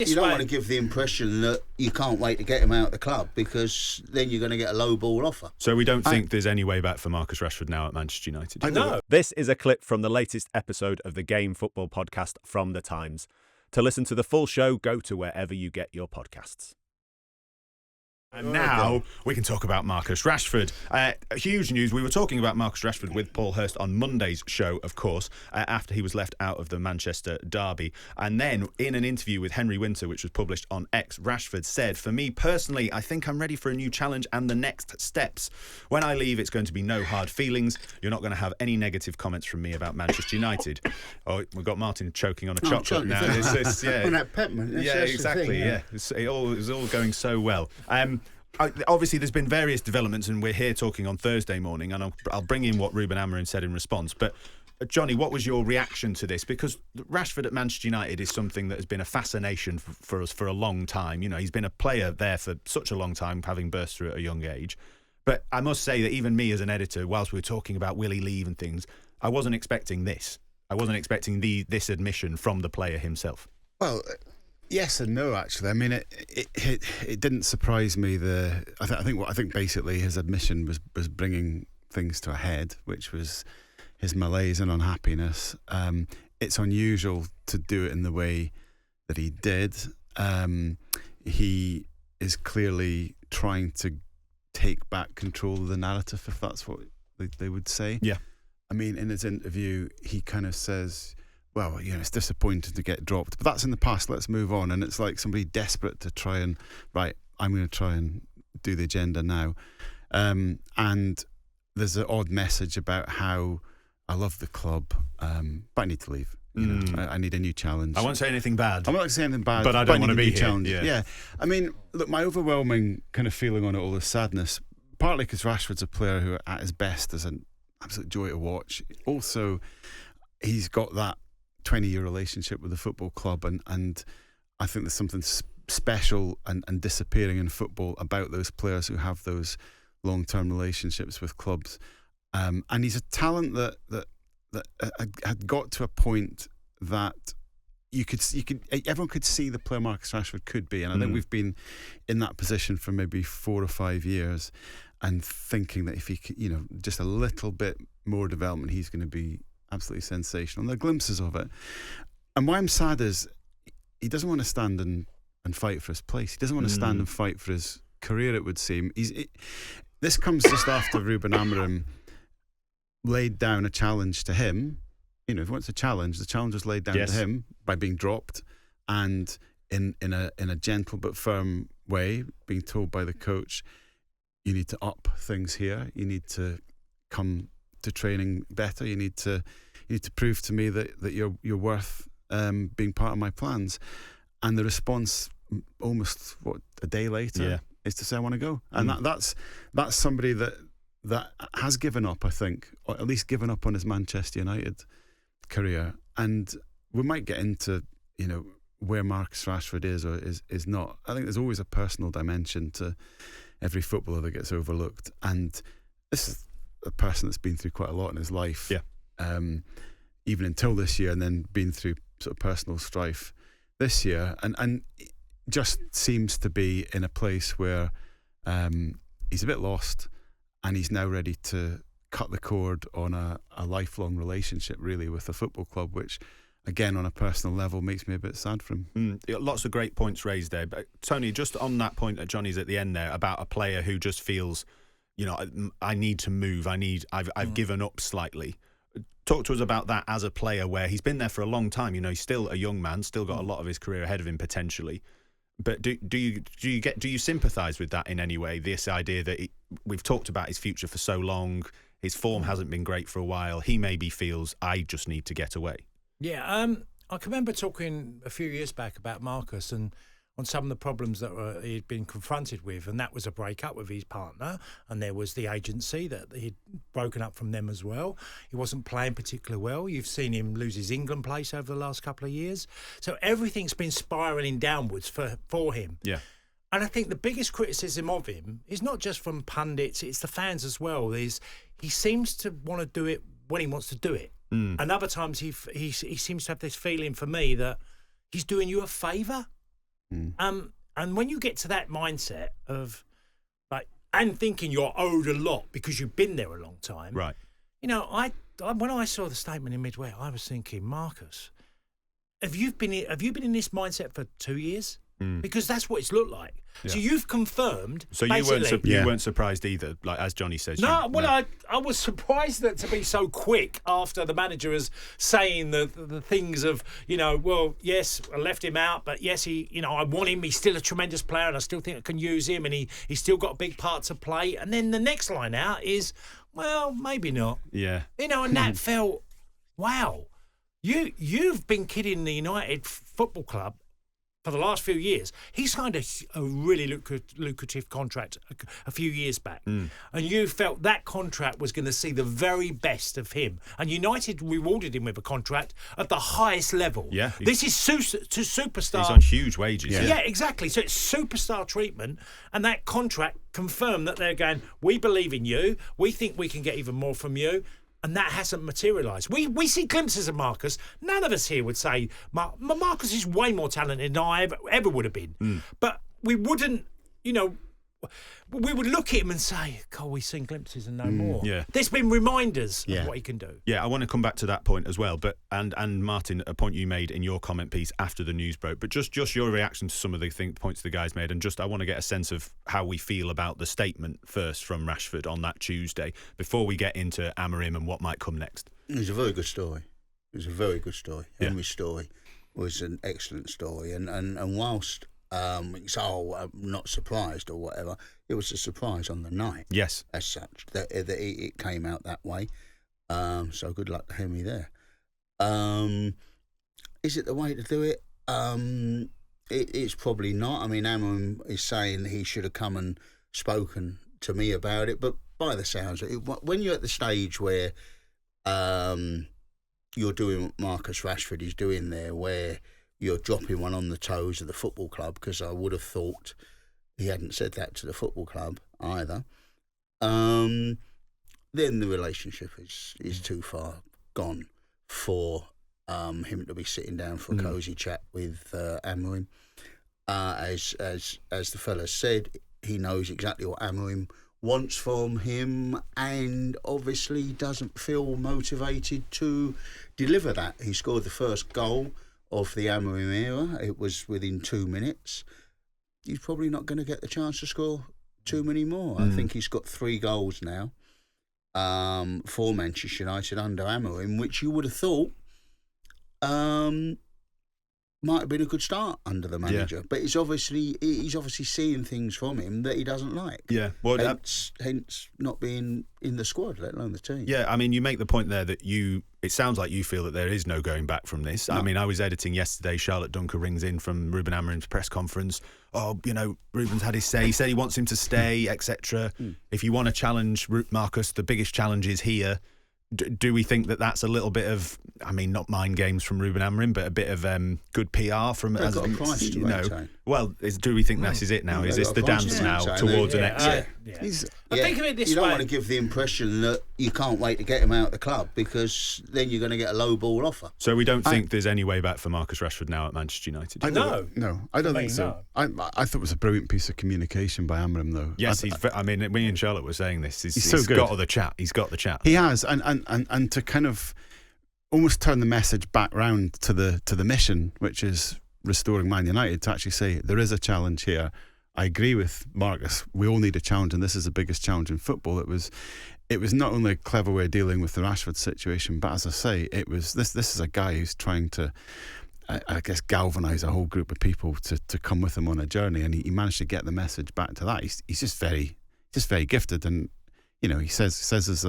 You don't want to give the impression that you can't wait to get him out of the club, because then you're going to get a low ball offer. So we don't think there's any way back for Marcus Rashford now at Manchester United? No. This is a clip from the latest episode of the Game Football podcast from The Times. To listen to the full show, go to wherever you get your podcasts. And now we can talk about Marcus Rashford. Huge news. We were talking about Marcus Rashford with Paul Hurst on Monday's show, of course, after he was left out of the Manchester derby. And then in an interview with Henry Winter, which was published on X, Rashford said, "For me personally, I think I'm ready for a new challenge and the next steps. When I leave, it's going to be no hard feelings. You're not going to have any negative comments from me about Manchester United." Oh, we've got Martin choking on a chocolate now. It's, yeah. On that peppermint. Yeah, exactly. Yeah, it was all going so well. Obviously, there's been various developments, and we're here talking on Thursday morning, and I'll bring in what Ruben Amorim said in response. But, Johnny, what was your reaction to this? Because Rashford at Manchester United is something that has been a fascination for us for a long time. You know, he's been a player there for such a long time, having burst through at a young age. But I must say that even me as an editor, whilst we were talking about will he leave and things, I wasn't expecting this. I wasn't expecting this admission from the player himself. Well, yes and no, actually. I mean, it didn't surprise me. I think basically his admission was bringing things to a head, which was his malaise and unhappiness. It's unusual to do it in the way that he did. He is clearly trying to take back control of the narrative, if that's what they would say. Yeah. I mean, in his interview, he kind of says, well, you know, it's disappointing to get dropped, but that's in the past, let's move on. And it's like somebody desperate to try and, right, I'm going to try and do the agenda now. And there's an odd message about how I love the club, but I need to leave. You know, I need a new challenge. I won't say anything bad. I'm not going to say anything bad, but I don't want to be here. Yeah. Yeah. I mean, look, my overwhelming kind of feeling on it all is sadness, partly because Rashford's a player who at his best is an absolute joy to watch. Also, he's got that 20-year relationship with the football club, and I think there's something special and disappearing in football about those players who have those long-term relationships with clubs. And he's a talent that had got to a point that everyone could see the player Marcus Rashford could be, and I think we've been in that position for maybe 4 or 5 years, and thinking that if he could, you know, just a little bit more development, he's going to be absolutely sensational. And there are glimpses of it. And why I'm sad is he doesn't want to stand and fight for his place. He doesn't want to stand and fight for his career, it would seem. This comes just after Ruben Amorim laid down a challenge to him. You know, if he wants a challenge, the challenge was laid down to him by being dropped, and in a gentle but firm way, being told by the coach, you need to up things here. You need to come to training better. You need to prove to me that you're worth being part of my plans. And the response, almost a day later, is to say I want to go. And that's somebody that has given up, I think, or at least given up on his Manchester United career. And we might get into, you know, where Marcus Rashford is or is not. I think there's always a personal dimension to every footballer that gets overlooked. And this is a person that's been through quite a lot in his life, even until this year, and then been through sort of personal strife this year, and just seems to be in a place where he's a bit lost, and he's now ready to cut the cord on a lifelong relationship, really, with the football club, which, again, on a personal level, makes me a bit sad for him. Lots of great points raised there. But Tony, just on that point that Johnny's at the end there about a player who just feels, you know, I need to move. I've given up slightly. Talk to us about that as a player, where he's been there for a long time. You know, he's still a young man, still got a lot of his career ahead of him potentially. But do you sympathise with that in any way? This idea that we've talked about his future for so long, his form hasn't been great for a while. He maybe feels I just need to get away. Yeah, I can remember talking a few years back about Marcus and on some of the problems that he'd been confronted with, and that was a break-up with his partner, and there was the agency that he'd broken up from them as well. He wasn't playing particularly well. You've seen him lose his England place over the last couple of years. So everything's been spiralling downwards for him. Yeah. And I think the biggest criticism of him is not just from pundits, it's the fans as well. He seems to want to do it when he wants to do it. And other times he seems to have this feeling for me that he's doing you a favour. And when you get to that mindset of and thinking you're owed a lot because you've been there a long time, Right. I when I saw the statement in midweek, I was thinking, Marcus, have you been in this mindset for 2 years? Because that's what it's looked like. Yeah. So you've confirmed. So you weren't surprised either, like as Johnny says. I was surprised that to be so quick after the manager is saying the things of well, yes, I left him out, but yes, I want him. He's still a tremendous player, and I still think I can use him, and he's still got a big part to play. And then the next line out is, well, maybe not. Yeah. And that felt, wow, you've been kidding the United Football Club for the last few years. He signed a really lucrative contract a few years back. And you felt that contract was going to see the very best of him. And United rewarded him with a contract at the highest level. Yeah. This is to superstar. He's on huge wages. Yeah, exactly. So it's superstar treatment. And that contract confirmed that they're going, we believe in you. We think we can get even more from you. And that hasn't materialised. We see glimpses of Marcus. None of us here would say Marcus is way more talented than I ever would have been. But we wouldn't, we would look at him and say, God, we've seen glimpses and no more. Yeah. There's been reminders of what he can do. Yeah, I want to come back to that point as well. But and Martin, a point you made in your comment piece after the news broke, but just your reaction to some of the points the guys made, and I want to get a sense of how we feel about the statement first from Rashford on that Tuesday before we get into Amorim and what might come next. It was a very good story. Henry's story was an excellent story, and whilst I'm not surprised or whatever, it was a surprise on the night. Yes, as such that it came out that way. So good luck to Henry there. Is it the way to do it? It's probably not. I mean, Amorim is saying he should have come and spoken to me about it, but by the sounds of it, when you're at the stage where you're doing what Marcus Rashford is doing there, where you're dropping one on the toes of the football club, because I would have thought he hadn't said that to the football club either, then the relationship is too far gone for him to be sitting down for a cosy chat with Amorim. As the fella said, he knows exactly what Amorim wants from him, and obviously doesn't feel motivated to deliver that. He scored the first goal of the Amorim era. It was within 2 minutes. He's probably not going to get the chance to score too many more. I think he's got 3 goals now for Manchester United under Amorim, which you would have thought might have been a good start under the manager. But he's obviously seeing things from him that he doesn't like. Yeah, well, hence not being in the squad, let alone the team. Yeah, I mean, you make the point there that it sounds like you feel that there is no going back from this. No. I mean, I was editing yesterday. Charlotte Dunker rings in from Ruben Amorim's press conference. Oh, Ruben's had his say. He said he wants him to stay, etc. If you want to challenge Marcus, the biggest challenge is here. Do we think that that's a little bit of, I mean, not mind games from Ruben Amorim, but a bit of good PR from, They've got a price to maintain. Well, do we think this is it now? Is this the dance now towards an exit? Think of it this way. You don't want to give the impression that you can't wait to get him out of the club, because then you're going to get a low ball offer. So we don't think there's any way back for Marcus Rashford now at Manchester United? No, I don't think so. I thought it was a brilliant piece of communication by Amorim, though. Yes, me and Charlotte were saying this. He's so good. Got the chat. He's got the chat. He has, and to kind of almost turn the message back round to the mission, which is restoring Man United, to actually say there is a challenge here. I agree with Marcus. We all need a challenge, and this is the biggest challenge in football. It was not only a clever way of dealing with the Rashford situation, but as I say, it was this is a guy who's trying to, I guess, galvanise a whole group of people to come with him on a journey, and he managed to get the message back to that. He's just very gifted, and he says there's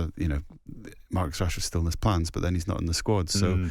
Marcus Rashford's still in his plans, but then he's not in the squad. So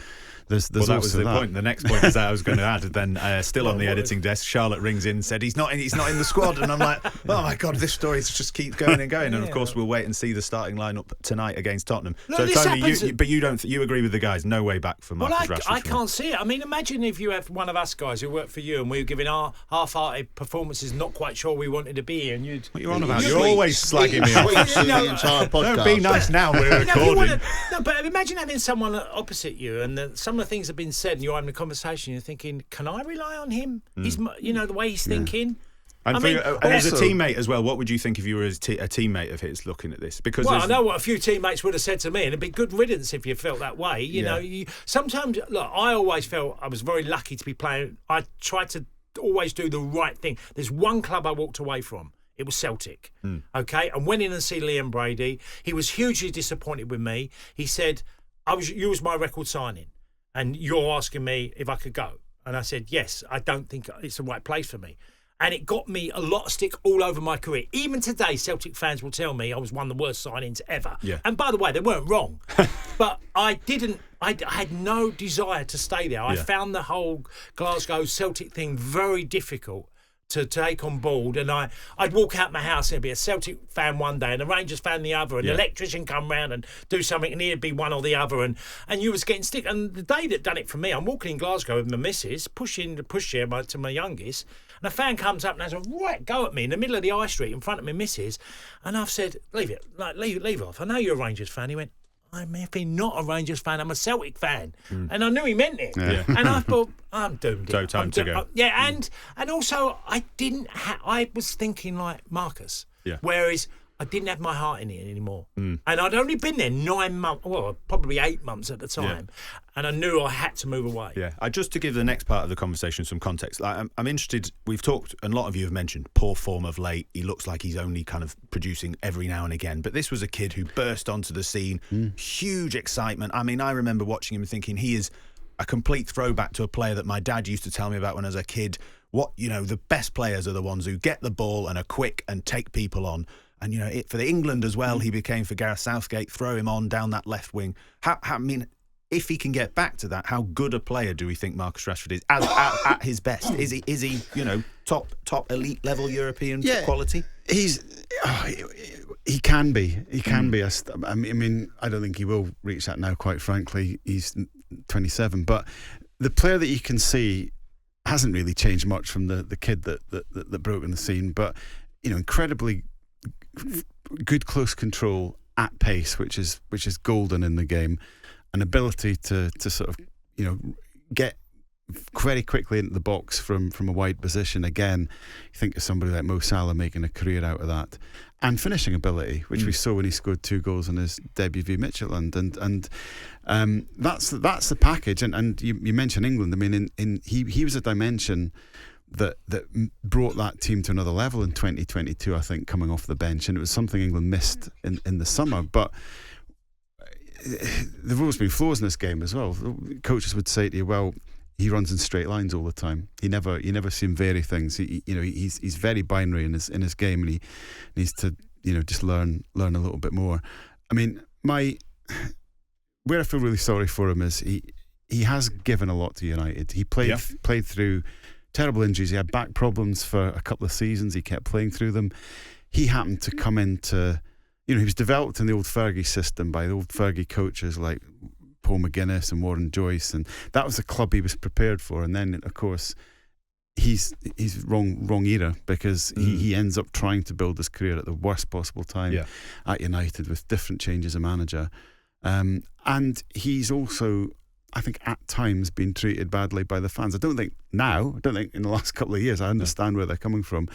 there's that also was the point. The next point is that I was going to add. Then still on the editing desk, Charlotte rings in and said he's not in the squad, and I'm like, oh my god, this story just keeps going and going. And of course, we'll wait and see the starting lineup tonight against Tottenham. So Tony, you agree with the guys? No way back for Marcus Rashford. I can't see it. I mean, imagine if you have one of us guys who worked for you and we were giving our half-hearted performances, not quite sure we wanted to be here, and what are you on about? You're always slagging me off. entire podcast. Don't be nice now. We're No, if you recording. wanna- no, but imagine having someone opposite you, and some of the things have been said, and you're having a conversation. You're thinking, "Can I rely on him? He's, the way he's thinking." And, I for mean, you, and as a also- teamate as well, what would you think if you were a teammate of his looking at this? Because Well, I there's- know what a few teammates would have said to me, and it'd be good riddance if you felt that way. You know, sometimes, look, I always felt I was very lucky to be playing. I tried to always do the right thing. There's one club I walked away from. It was Celtic. Okay, and went in and see Liam Brady. He was hugely disappointed with me. He said, "You was my record signing, and you're asking me if I could go." And I said, "Yes, I don't think it's the right place for me." And it got me a lot of stick all over my career. Even today, Celtic fans will tell me I was one of the worst signings ever. Yeah. And by the way, they weren't wrong. But I had no desire to stay there. I found the whole Glasgow Celtic thing very difficult to take on board. And I'd walk out my house and there'd be a Celtic fan one day and a Rangers fan the other, and the electrician come round and do something, and he'd be one or the other, and you was getting stick. And the day that done it for me, I'm walking in Glasgow with my missus, pushing the pushchair to my youngest, and a fan comes up and has a right go at me in the middle of the high street in front of my missus, and I've said, leave it off. I know you're a Rangers fan. He went, I'm effing not a Rangers fan, I'm a Celtic fan. And I knew he meant it. Yeah. And I thought, I'm doomed. So time to go. And also I was thinking like Marcus. Yeah. Whereas I didn't have my heart in it anymore. And I'd only been there 9 months, well, probably 8 months at the time. And I knew I had to move away. Yeah, just to give the next part of the conversation some context, I'm interested, we've talked, and a lot of you have mentioned, poor form of late. He looks like he's only kind of producing every now and again. But this was a kid who burst onto the scene, huge excitement. I mean, I remember watching him and thinking he is a complete throwback to a player that my dad used to tell me about when I was a kid. The best players are the ones who get the ball and are quick and take people on. And, for the England as well, he became for Gareth Southgate, throw him on down that left wing. If he can get back to that, how good a player do we think Marcus Rashford is at his best? Is he top elite level European quality? He can be. He can be. I mean, I don't think he will reach that now, quite frankly. He's 27. But the player that you can see hasn't really changed much from the kid that broke in the scene. But, incredibly good close control at pace, which is golden in the game. An ability to sort of, get very quickly into the box from a wide position. Again, you think of somebody like Mo Salah making a career out of that. And finishing ability, which we saw when he scored 2 goals in his debut v Midtjylland. And that's the package. And you mentioned England. I mean, he was a dimension that brought that team to another level in 2022, I think, coming off the bench. And it was something England missed in the summer. But there have always been flaws in this game as well. Coaches would say to you, well, he runs in straight lines all the time. You never see him vary things. He's very binary in his game, and he needs to just learn a little bit more. I mean, where I feel really sorry for him is he has given a lot to United. He played through terrible injuries. He had back problems for a couple of seasons. He kept playing through them. He happened to come into, he was developed in the old Fergie system by the old Fergie coaches like Paul McGuinness and Warren Joyce, and that was the club he was prepared for. And then, of course, he's wrong era, because he ends up trying to build his career at the worst possible time at United with different changes of manager. And he's also, I think, at times been treated badly by the fans. I don't think in the last couple of years. I understand where they're coming from.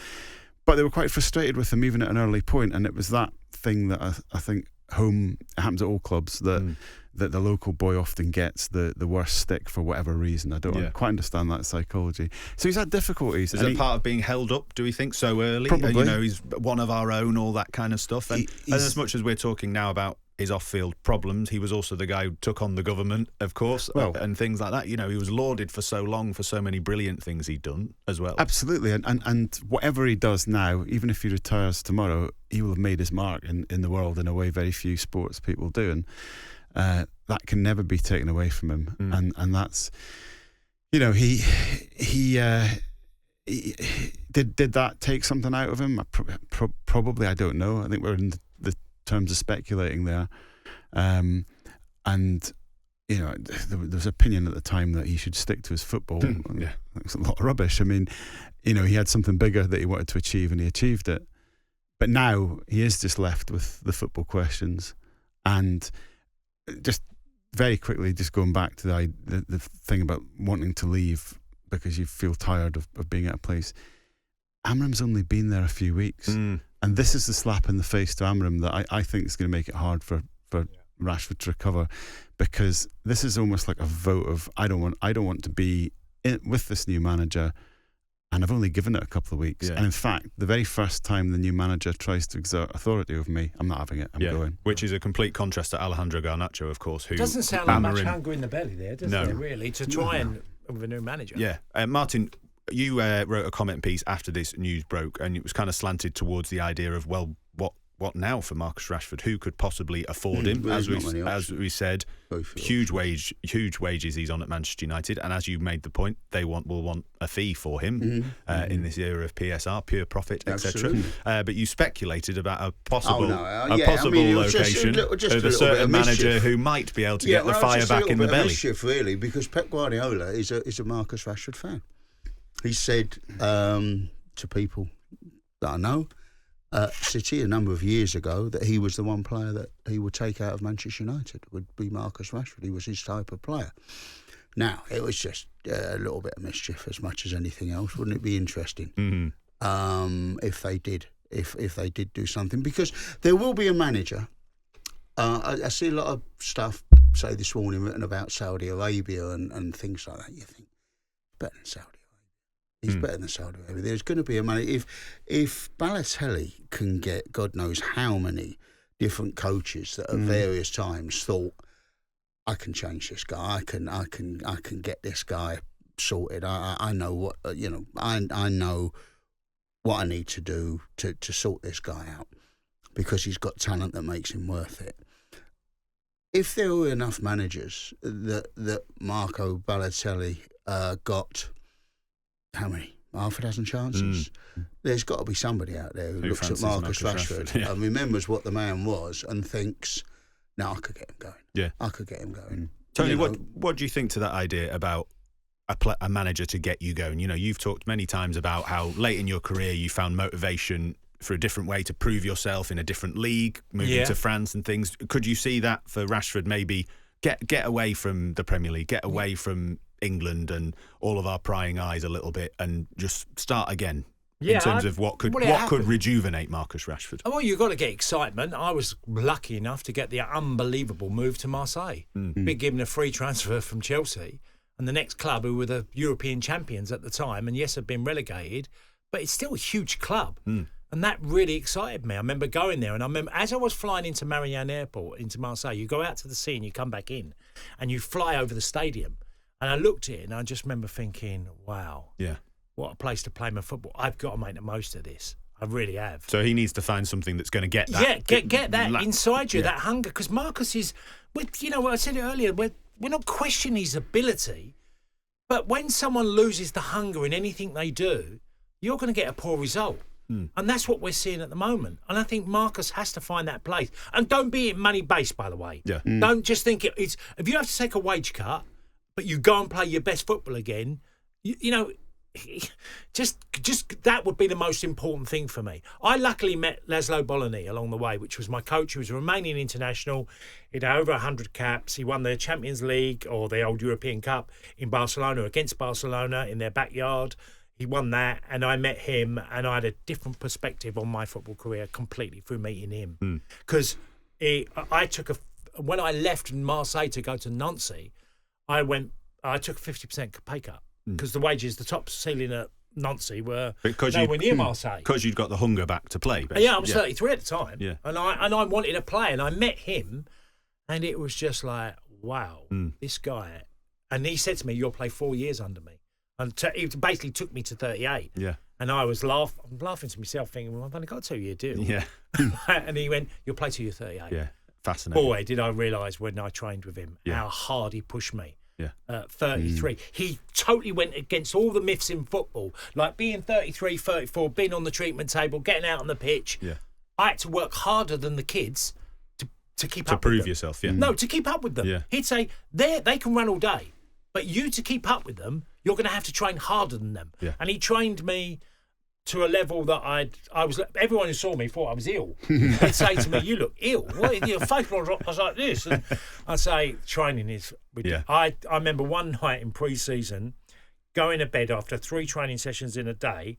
But they were quite frustrated with him even at an early point, and it was that thing that I think it happens at all clubs, that the local boy often gets the worst stick for whatever reason. I don't quite understand that psychology. So he's had difficulties. Is it part of being held up, do we think, so early? Probably. He's one of our own, all that kind of stuff. And as much as we're talking now about his off-field problems, he was also the guy who took on the government, of course, and things like that. He was lauded for so long for so many brilliant things he'd done as well. Absolutely, and whatever he does now, even if he retires tomorrow, he will have made his mark in the world in a way very few sports people do, and that can never be taken away from him. And that's, he did that take something out of him? Probably, I don't know. I think we're in the terms of speculating there, and there was opinion at the time that he should stick to his football. It's a lot of rubbish. I mean, he had something bigger that he wanted to achieve, and he achieved it. But now he is just left with the football questions. And just very quickly, just going back to the thing about wanting to leave because you feel tired of being at a place. Amorim's only been there a few weeks. And this is the slap in the face to Amorim that I think is going to make it hard for Rashford to recover, because this is almost like a vote of I don't want to be with this new manager, and I've only given it a couple of weeks. And in fact, the very first time the new manager tries to exert authority over me, I'm not having it. I'm going. Which is a complete contrast to Alejandro Garnacho, of course. Who doesn't sound like much hunger in the belly there, does it? Really, to try and with a new manager. Yeah, Martin, you wrote a comment piece after this news broke, and it was kind of slanted towards the idea of, well, what now for Marcus Rashford? Who could possibly afford him? Well, as we said, huge wages he's on at Manchester United, and as you made the point, they will want a fee for him in this era of PSR, pure profit, etc. But you speculated about a possible location of a certain manager who might be able to get the fire back in the belly. Mischief, really, because Pep Guardiola is a Marcus Rashford fan. He said to people that I know, City a number of years ago, that he was the one player that he would take out of Manchester United, would be Marcus Rashford. He was his type of player. Now, it was just a little bit of mischief as much as anything else. Wouldn't it be interesting if they did do something? Because there will be a manager. I see a lot of stuff, say this morning, written about Saudi Arabia and things like that. You think, better than Saudi. He's better than Saudi Arabia. There's going to be a money. If Balotelli can get God knows how many different coaches that at various times thought, I can change this guy. I can get this guy sorted. I know what I know what I need to do to sort this guy out, because he's got talent that makes him worth it. If there were enough managers that Marco Balotelli got. How many? Half a dozen chances? There's got to be somebody out there who looks at Marcus Rashford and remembers what the man was and thinks, no, I could get him going. Yeah. I could get him going. Tony, what do you think to that idea about a manager to get you going? You know, you've talked many times about how late in your career you found motivation for a different way to prove yourself in a different league, moving to France and things. Could you see that for Rashford, maybe get away from the Premier League, get away from England and all of our prying eyes a little bit, and just start again in terms of what could rejuvenate Marcus Rashford? Well, you've got to get excitement. I was lucky enough to get the unbelievable move to Marseille. Been given a free transfer from Chelsea, and the next club, who were the European champions at the time, and yes, have been relegated, but it's still a huge club. And that really excited me. I remember going there, and I remember as I was flying into Marianne Airport, into Marseille, you go out to the sea and you come back in, and you fly over the stadium. And I looked at it and I just remember thinking, wow, what a place to play my football. I've got to make the most of this. I really have. So he needs to find something that's going to get that. Yeah, get that inside you, that hunger. Because Marcus is, what I said earlier, we're not questioning his ability, but when someone loses the hunger in anything they do, you're going to get a poor result. And that's what we're seeing at the moment. And I think Marcus has to find that place. And don't be money-based, by the way. Yeah. Don't just think it's... If you have to take a wage cut, but you go and play your best football again, you know, just that would be the most important thing for me. I luckily met Laszlo Bologna along the way, which was my coach. He was a Romanian international. He'd had over 100 caps. He won the Champions League, or the old European Cup, in Barcelona, against Barcelona in their backyard. He won that, and I met him, and I had a different perspective on my football career completely through meeting him. Because when I left Marseille to go to Nancy, I took a 50% pay cut, because the wages, the top ceiling at Nancy were nowhere near Marseille. Because you'd got the hunger back to play. Basically. Yeah, I was 33 at the time, and I wanted to play, and I met him, and it was just like, wow, this guy. And he said to me, "You'll play 4 years under me." And he basically took me to 38. Yeah. And I was laughing to myself, thinking, well, I've only got a 2-year deal. Yeah. And he went, "You'll play till you're 38. Yeah. Fascinating. Boy, did I realise when I trained with him how hard he pushed me. Yeah. 33. He totally went against all the myths in football, like being 33, 34, being on the treatment table, getting out on the pitch. Yeah. I had to work harder than the kids to keep up with them. To prove yourself, yeah. No, to keep up with them. Yeah. He'd say, they can run all day, but you, to keep up with them, you're going to have to train harder than them. Yeah. And he trained me to a level that I was. Everyone who saw me thought I was ill. They'd say to me, "You look ill. What, your face was like this." And I'd say, "Training is." I remember one night in pre-season, going to bed after 3 training sessions in a day,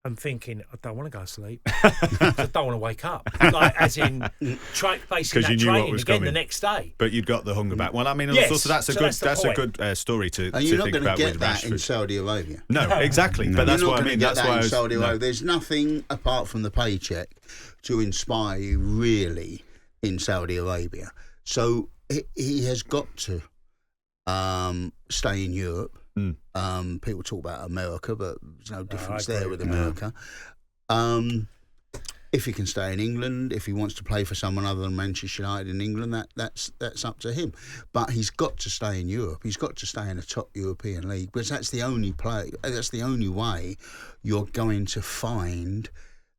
and thinking, I don't want to go to sleep. I don't want to wake up. Like, as in, facing that training again coming the next day. But you'd got the hunger back. Well, I mean, yes, also that's a good story to think about with Rashford. And you're not going to get that in Saudi Arabia. No, exactly. But that's what I mean. That's why in Saudi Arabia, there's nothing apart from the paycheck to inspire you really in Saudi Arabia. So he has got to stay in Europe. People talk about America, but there's no difference there with America. If he can stay in England, if he wants to play for someone other than Manchester United in England, that's up to him. But he's got to stay in Europe. He's got to stay in a top European league, because that's the only way you're going to find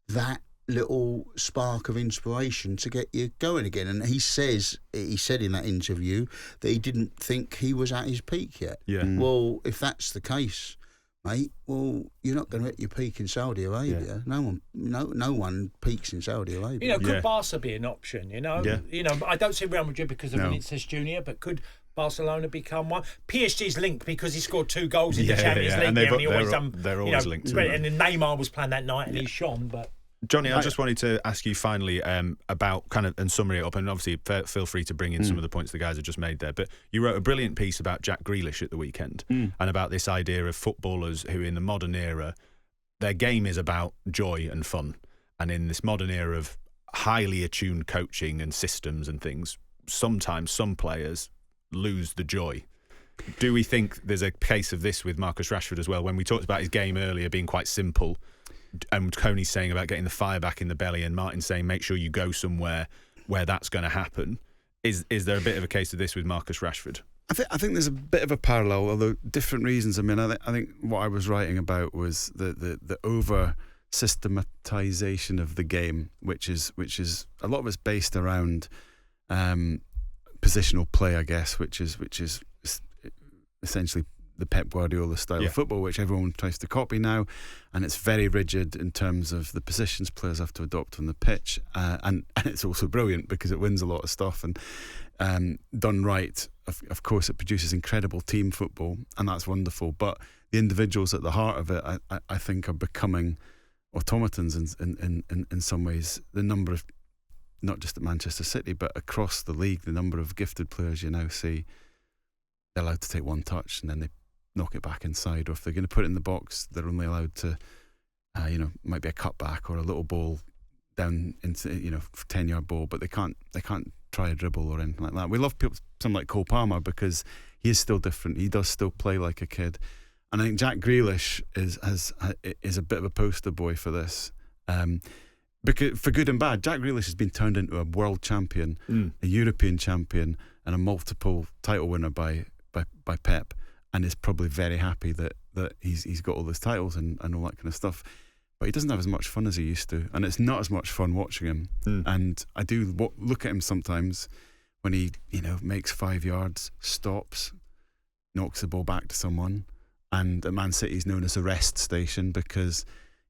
that little spark of inspiration to get you going again. And he said in that interview that he didn't think he was at his peak yet. Well, if that's the case, mate, well, you're not going to hit your peak in Saudi Arabia. No one peaks in Saudi Arabia. Could Barca be an option? I don't see Real Madrid because of Vinicius Junior, but could Barcelona become one? PSG's linked because he scored 2 goals in the Champions League, and they're always linked. And then Neymar was playing that night, and he shone, but. Johnny, I just wanted to ask you finally about kind of and summary it up, and obviously feel free to bring in some of the points the guys have just made there. But you wrote a brilliant piece about Jack Grealish at the weekend and about this idea of footballers who, in the modern era, their game is about joy and fun, and in this modern era of highly attuned coaching and systems and things, sometimes some players lose the joy. Do we think there's a case of this with Marcus Rashford as well? When we talked about his game earlier being quite simple, and Tony's saying about getting the fire back in the belly, and Martin saying make sure you go somewhere where that's going to happen. Is there a bit of a case of this with Marcus Rashford? I think there's a bit of a parallel, although different reasons. I mean, I think what I was writing about was the over systematization of the game, which is a lot of it's based around positional play, I guess, which is essentially the Pep Guardiola style of football, which everyone tries to copy now, and it's very rigid in terms of the positions players have to adopt on the pitch, and it's also brilliant because it wins a lot of stuff, and done right, of course, it produces incredible team football, and that's wonderful. But the individuals at the heart of it, I think, are becoming automatons in some ways. The number of, not just at Manchester City, but across the league, the number of gifted players you now see, they're allowed to take one touch and then they knock it back inside, or if they're going to put it in the box, they're only allowed to, might be a cutback or a little ball down into 10-yard ball, but they can't try a dribble or anything like that. We love people, someone like Cole Palmer, because he is still different. He does still play like a kid, and I think Jack Grealish is a bit of a poster boy for this. Because for good and bad, Jack Grealish has been turned into a world champion, a European champion, and a multiple title winner by Pep, and is probably very happy that he's got all those titles and all that kind of stuff. But he doesn't have as much fun as he used to, and it's not as much fun watching him. And I do look at him sometimes when he makes 5 yards, stops, knocks the ball back to someone, and at Man City he's known as a rest station because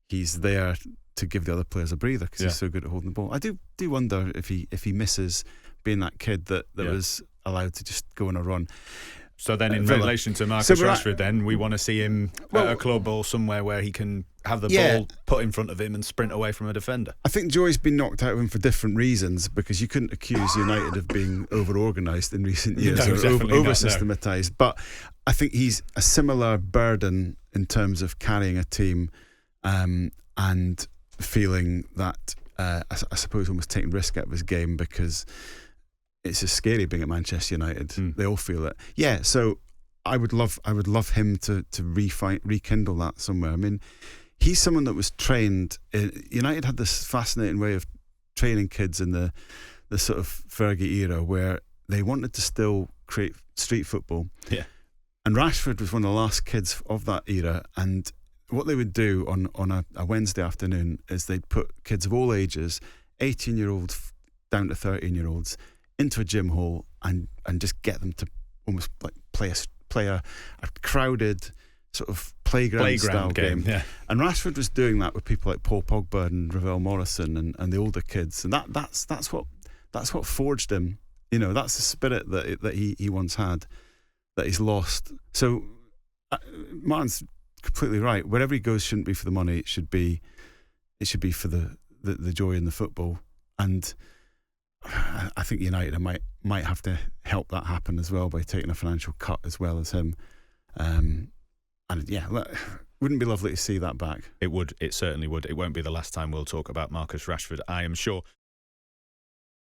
he's there to give the other players a breather because he's so good at holding the ball. I do wonder if he misses being that kid that was allowed to just go on a run. So then in relation to Marcus Rashford, then we want to see him at a club or somewhere where he can have the ball put in front of him and sprint away from a defender. I think joy's been knocked out of him for different reasons, because you couldn't accuse United of being over-organised in recent years or over-systematised. But I think he's a similar burden in terms of carrying a team and feeling that, I suppose, almost taking risk out of his game, because it's just scary being at Manchester United. They all feel it. Yeah, so I would love him to rekindle that somewhere. I mean, he's someone that was trained. United had this fascinating way of training kids in the sort of Fergie era, where they wanted to still create street football. Yeah, and Rashford was one of the last kids of that era. And what they would do on a Wednesday afternoon is they'd put kids of all ages, 18-year-olds down to 13-year-olds, into a gym hall and just get them to almost like play a crowded sort of playground style game. Yeah. And Rashford was doing that with people like Paul Pogba and Ravel Morrison and the older kids, and that's what forged him. You know, that's the spirit that he once had that he's lost. So Martin's completely right. Wherever he goes shouldn't be for the money. It should be for the joy in the football. And I think United might have to help that happen as well by taking a financial cut as well as him. And yeah, wouldn't it be lovely to see that back? It would. It certainly would. It won't be the last time we'll talk about Marcus Rashford, I am sure.